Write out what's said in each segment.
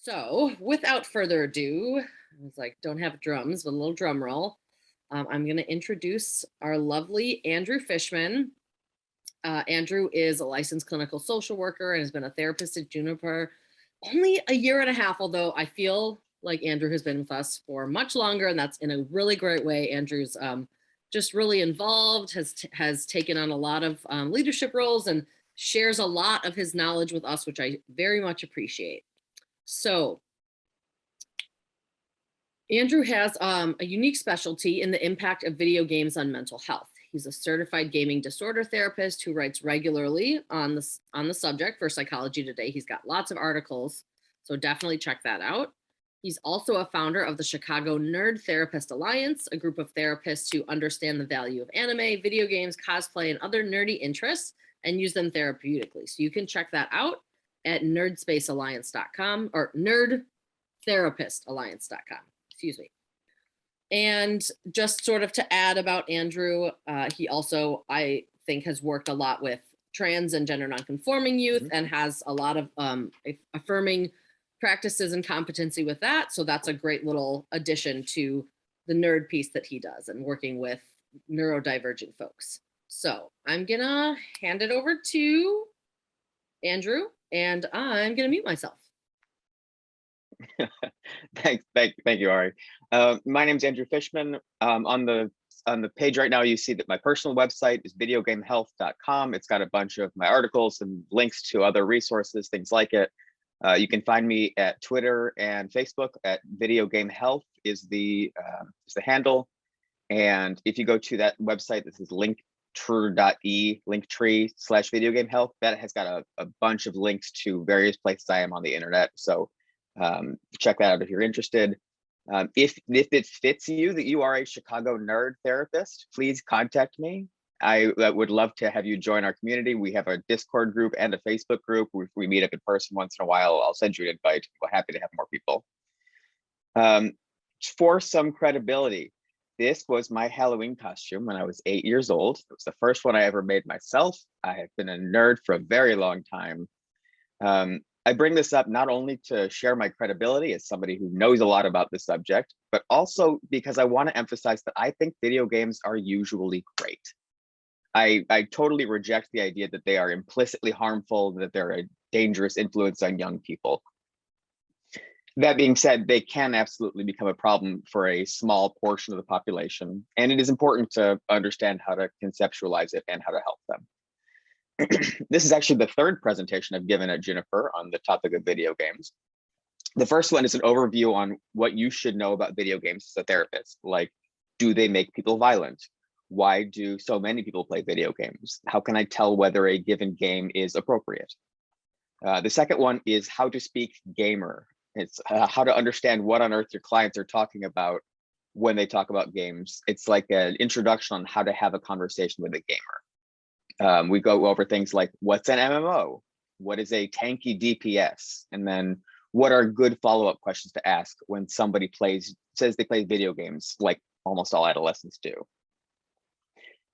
So without further ado, I was like, don't have drums, but a little drum roll. I'm going to introduce our lovely Andrew FIshman. Andrew is a licensed clinical social worker and has been a therapist at Juniper only a year and a half, although I feel like Andrew has been with us for much longer, and that's in a really great way. Andrew's just really involved, has taken on a lot of leadership roles and shares a lot of his knowledge with us, which I very much appreciate. So Andrew has a unique specialty in the impact of video games on mental health. He's a certified gaming disorder therapist who writes regularly on the subject for Psychology Today. He's got lots of articles, so definitely check that out. He's also a founder of the Chicago Nerd Therapist Alliance, a group of therapists who understand the value of anime, video games, cosplay, and other nerdy interests and use them therapeutically. So you can check that out at nerdspacealliance.com or nerdtherapistalliance.com. Excuse me. And just sort of to add about Andrew, he also, I think, has worked a lot with trans and gender nonconforming youth and has a lot of affirming practices and competency with that. So that's a great little addition to the nerd piece that he does and working with neurodivergent folks. So I'm gonna hand it over to Andrew and I'm gonna mute myself. Thank you, Ari. My name is Andrew FIshman. On the page right now, you see that my personal website is videogamehealth.com. It's got a bunch of my articles and links to other resources, things like it. You can find me at Twitter and Facebook at videogamehealth is the handle. And if you go to that website, this is linktree/videogamehealth. That has got a bunch of links to various places I am on the internet. So check that out if you're interested. If it fits you that you are a Chicago nerd therapist, please contact me. I would love to have you join our community. We have a Discord group and a Facebook group. We meet up in person once in a while. I'll send you an invite. We're happy to have more people. For some credibility, this was my Halloween costume when I was 8 years old. It was the first one I ever made myself. I have been a nerd for a very long time. I bring this up not only to share my credibility as somebody who knows a lot about the subject, but also because I want to emphasize that I think video games are usually great. I totally reject the idea that they are implicitly harmful, that they're a dangerous influence on young people. That being said, they can absolutely become a problem for a small portion of the population, and it is important to understand how to conceptualize it and how to help them. This is actually the third presentation I've given at Juniper on the topic of video games. The first one is an overview on what you should know about video games as a therapist, like, do they make people violent? Why do so many people play video games? How can I tell whether a given game is appropriate? The second one is how to speak gamer. It's how to understand what on earth your clients are talking about when they talk about games. It's like an introduction on how to have a conversation with a gamer. We go over things like, what's an MMO? What is a tanky DPS? And then what are good follow-up questions to ask when somebody says they play video games, like almost all adolescents do.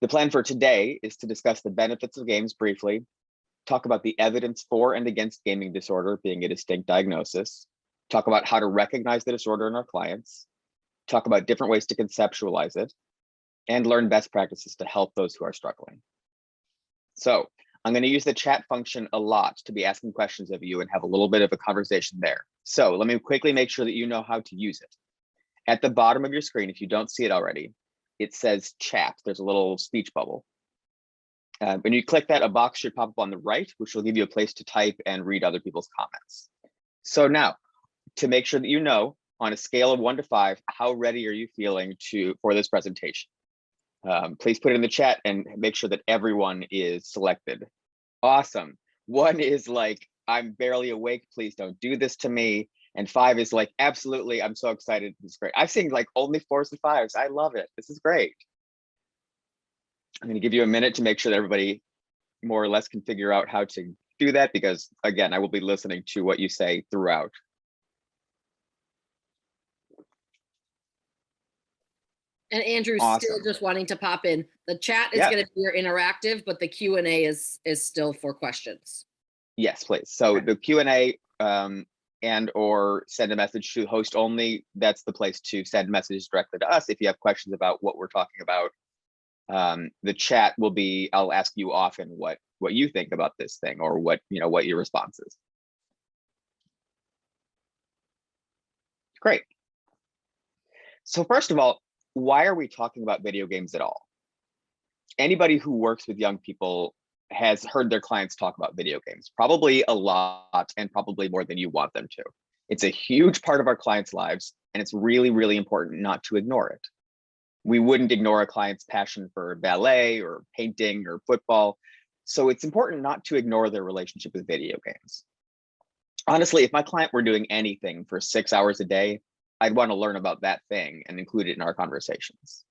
The plan for today is to discuss the benefits of games briefly, talk about the evidence for and against gaming disorder being a distinct diagnosis, talk about how to recognize the disorder in our clients, talk about different ways to conceptualize it, and learn best practices to help those who are struggling. So I'm going to use the chat function a lot to be asking questions of you and have a little bit of a conversation there. So let me quickly make sure that you know how to use it. At the bottom of your screen, if you don't see it already, it says chat. There's a little speech bubble. When you click that, a box should pop up on the right, which will give you a place to type and read other people's comments. So now, to make sure that you know, on a scale of 1 to 5, how ready are you feeling for this presentation? Please put it in the chat and make sure that everyone is selected. Awesome. 1 is like, I'm barely awake, please don't do this to me. And 5 is like, absolutely, I'm so excited, this is great. I've seen like only 4s and 5s, I love it, this is great. I'm gonna give you a minute to make sure that everybody more or less can figure out how to do that, because again, I will be listening to what you say throughout. And Andrew's Awesome. Still just wanting to pop in. The chat is going to be your interactive, but the Q&A is still for questions. Yes, please. So the Q&A, and or send a message to host only, that's the place to send messages directly to us. If you have questions about what we're talking about, the chat will be, I'll ask you often what you think about this thing, or what your response is. Great. So first of all, why are we talking about video games at all? Anybody who works with young people has heard their clients talk about video games, probably a lot, and probably more than you want them to. It's a huge part of our clients' lives, and it's really, really important not to ignore it. We wouldn't ignore a client's passion for ballet or painting or football. So it's important not to ignore their relationship with video games. Honestly, if my client were doing anything for 6 hours a day, I'd want to learn about that thing and include it in our conversations.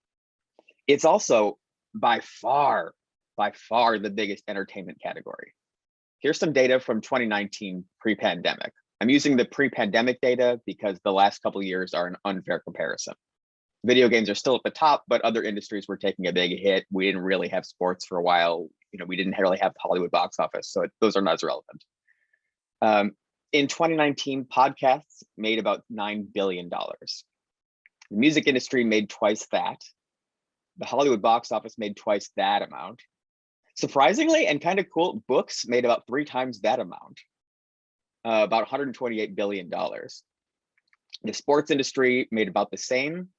It's also by far the biggest entertainment category. Here's some data from 2019 pre-pandemic. I'm using the pre-pandemic data because the last couple of years are an unfair comparison. Video games are still at the top, but other industries were taking a big hit. We didn't really have sports for a while. We didn't really have the Hollywood box office, so those are not as relevant. In 2019, podcasts made about $9 billion. The music industry made twice that. The Hollywood box office made twice that amount. Surprisingly, and kind of cool, books made about 3 times that amount, about $128 billion. The sports industry made about the same,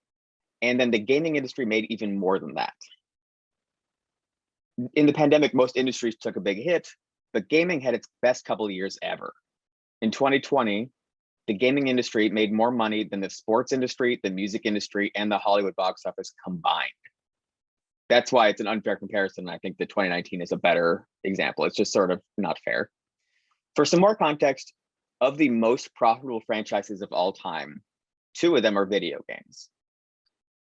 and then the gaming industry made even more than that. In the pandemic, most industries took a big hit, but gaming had its best couple of years ever. In 2020, the gaming industry made more money than the sports industry, the music industry, and the Hollywood box office combined. That's why it's an unfair comparison. I think that 2019 is a better example. It's just sort of not fair. For some more context, of the most profitable franchises of all time, 2 of them are video games.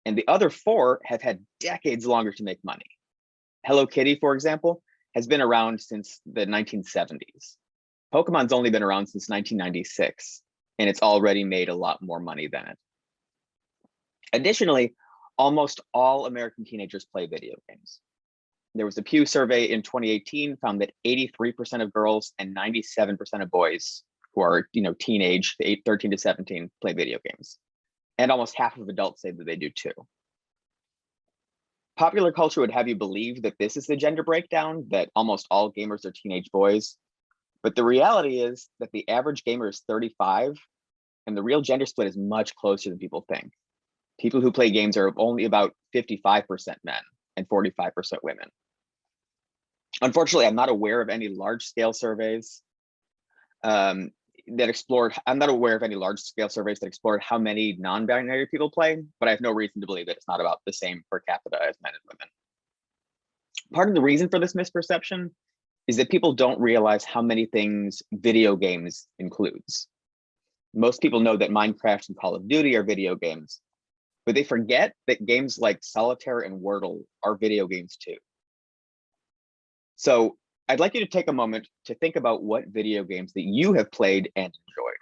And the other 4 have had decades longer to make money. Hello Kitty, for example, has been around since the 1970s. Pokemon's only been around since 1996, and it's already made a lot more money than it. Additionally, almost all American teenagers play video games. There was a Pew survey in 2018 found that 83% of girls and 97% of boys who are teenage, 13 to 17, play video games. And almost half of adults say that they do too. Popular culture would have you believe that this is the gender breakdown, that almost all gamers are teenage boys. But the reality is that the average gamer is 35, and the real gender split is much closer than people think. People who play games are only about 55% men and 45% women. Unfortunately, I'm not aware of any large-scale surveys that explored how many non-binary people play, but I have no reason to believe that it's not about the same per capita as men and women. Part of the reason for this misperception is that people don't realize how many things video games includes. Most people know that Minecraft and Call of Duty are video games, but they forget that games like Solitaire and Wordle are video games too. So I'd like you to take a moment to think about what video games that you have played and enjoyed.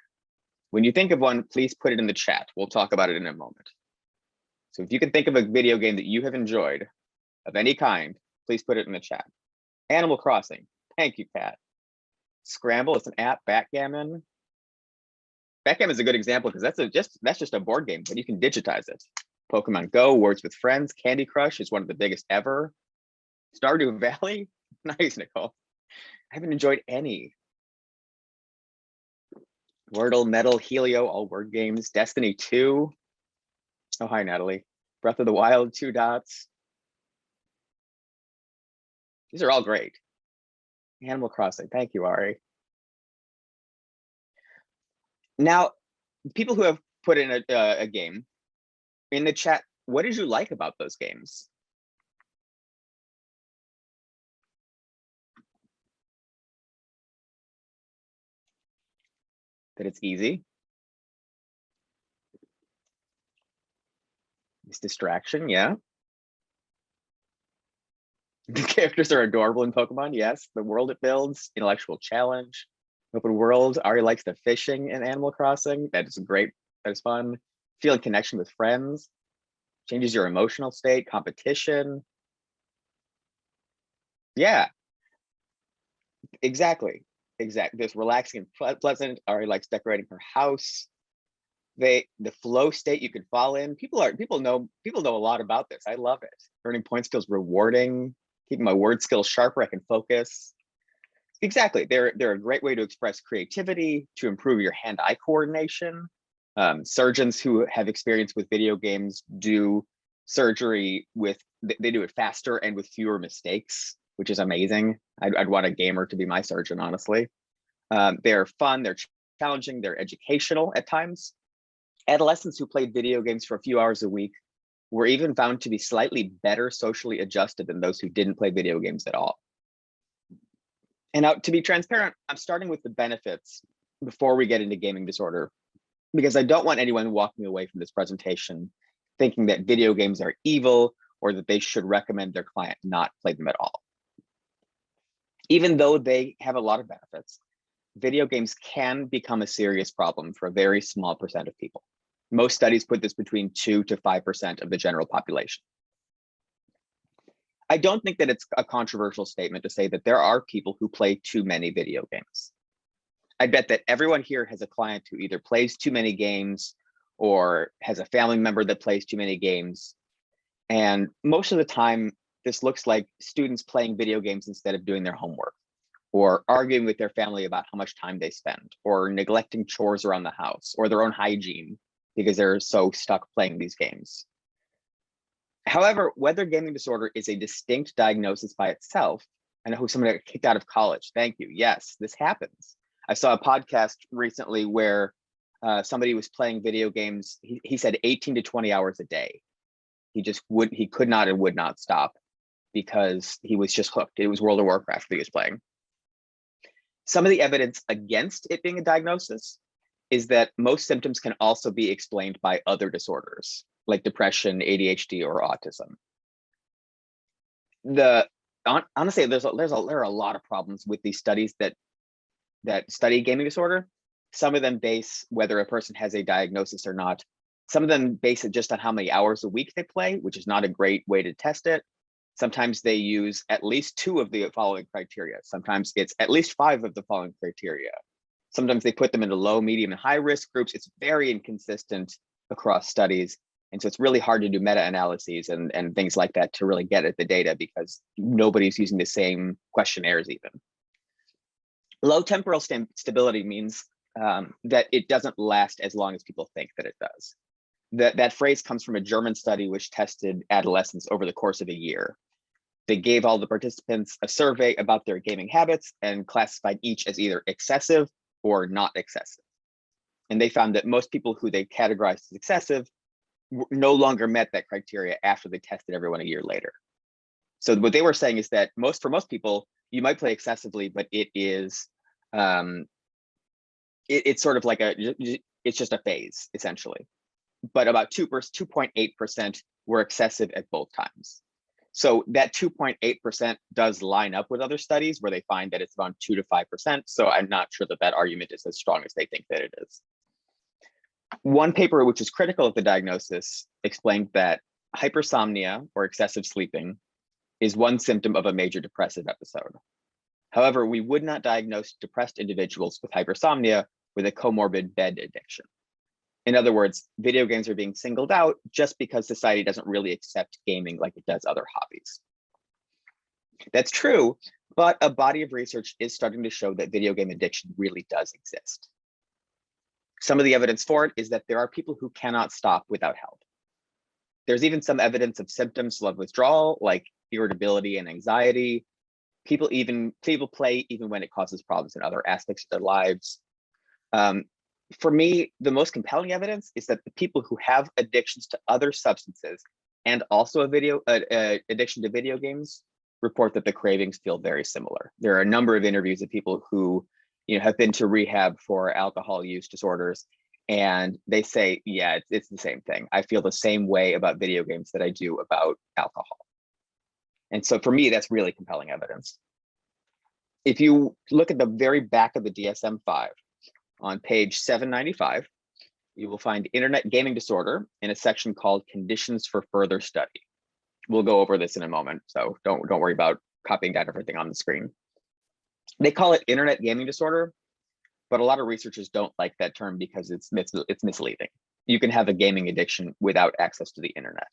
When you think of one, please put it in the chat. We'll talk about it in a moment. So if you can think of a video game that you have enjoyed of any kind, please put it in the chat. Animal Crossing. Thank you, Pat. Scramble, it's an app. Backgammon. Backgammon is a good example because that's just a board game, but you can digitize it. Pokemon Go, Words with Friends, Candy Crush is one of the biggest ever. Stardew Valley. Nice, Nicole. I haven't enjoyed any. Wordle, Metal, Helio, all word games. Destiny 2. Oh, hi, Natalie. Breath of the Wild, 2 Dots. These are all great. Animal Crossing. Thank you, Ari. Now, people who have put in a game in the chat, what did you like about those games? That it's easy. It's distraction, yeah. The characters are adorable in Pokemon, yes. The world it builds, intellectual challenge, open world. Ari likes the fishing in Animal Crossing. That is great. That is fun. Feeling connection with friends. Changes your emotional state. Competition. Yeah, exactly. exactly. This relaxing and pleasant. Ari likes decorating her house. The flow state you could fall in. People know a lot about this. I love it. Earning points feels rewarding. Keeping my word skills sharper, I can focus. Exactly. They're a great way to express creativity, to improve your hand-eye coordination. Surgeons who have experience with video games do surgery they do it faster and with fewer mistakes, which is amazing. I'd want a gamer to be my surgeon, honestly. They're fun, they're challenging, they're educational at times. Adolescents who played video games for a few hours a week were even found to be slightly better socially adjusted than those who didn't play video games at all. And now, to be transparent, I'm starting with the benefits before we get into gaming disorder, because I don't want anyone walking away from this presentation thinking that video games are evil or that they should recommend their client not play them at all. Even though they have a lot of benefits, video games can become a serious problem for a very small percent of people. Most studies put this between 2 to 5% of the general population. I don't think that it's a controversial statement to say that there are people who play too many video games. I bet that everyone here has a client who either plays too many games or has a family member that plays too many games. And most of the time, this looks like students playing video games instead of doing their homework, or arguing with their family about how much time they spend, or neglecting chores around the house, or their own hygiene because they're so stuck playing these games. However, whether gaming disorder is a distinct diagnosis by itself, I know somebody got kicked out of college. Thank you. Yes, this happens. I saw a podcast recently where somebody was playing video games. He said 18 to 20 hours a day. He could not and would not stop because he was just hooked. It was World of Warcraft that he was playing. Some of the evidence against it being a diagnosis is that most symptoms can also be explained by other disorders like depression, ADHD, or autism. Honestly, there are a lot of problems with these studies that study gaming disorder. Some of them base whether a person has a diagnosis or not. Some of them base it just on how many hours a week they play, which is not a great way to test it. Sometimes they use at least 2 of the following criteria. Sometimes it's at least 5 of the following criteria. Sometimes they put them into low, medium, and high risk groups. It's very inconsistent across studies. And so it's really hard to do meta-analyses and things like that to really get at the data because nobody's using the same questionnaires even. Low temporal stability means that it doesn't last as long as people think that it does. That phrase comes from a German study which tested adolescents over the course of a year. They gave all the participants a survey about their gaming habits and classified each as either excessive or not excessive. And they found that most people who they categorized as excessive no longer met that criteria after they tested everyone a year later. So what they were saying is that for most people, you might play excessively, but it is it's sort of like it's just a phase essentially. But about 2.8% were excessive at both times. So that 2.8% does line up with other studies where they find that it's around 2 to 5%. So I'm not sure that argument is as strong as they think that it is. One paper which is critical of the diagnosis explained that hypersomnia or excessive sleeping is one symptom of a major depressive episode. However, we would not diagnose depressed individuals with hypersomnia with a comorbid bed addiction. In other words, video games are being singled out just because society doesn't really accept gaming like it does other hobbies. That's true, but a body of research is starting to show that video game addiction really does exist. Some of the evidence for it is that there are people who cannot stop without help. There's even some evidence of symptoms of withdrawal, like irritability and anxiety. People play even when it causes problems in other aspects of their lives. For me, the most compelling evidence is that the people who have addictions to other substances and also addiction to video games report that the cravings feel very similar. There are a number of interviews of people who have been to rehab for alcohol use disorders, and they say, yeah, it's the same thing. I feel the same way about video games that I do about alcohol. And so for me, that's really compelling evidence. If you look at the very back of the DSM-5, on page 795, you will find internet gaming disorder in a section called conditions for further study. We'll go over this in a moment, so don't worry about copying down everything on the screen. They call it internet gaming disorder, but a lot of researchers don't like that term because it's misleading. You can have a gaming addiction without access to the internet.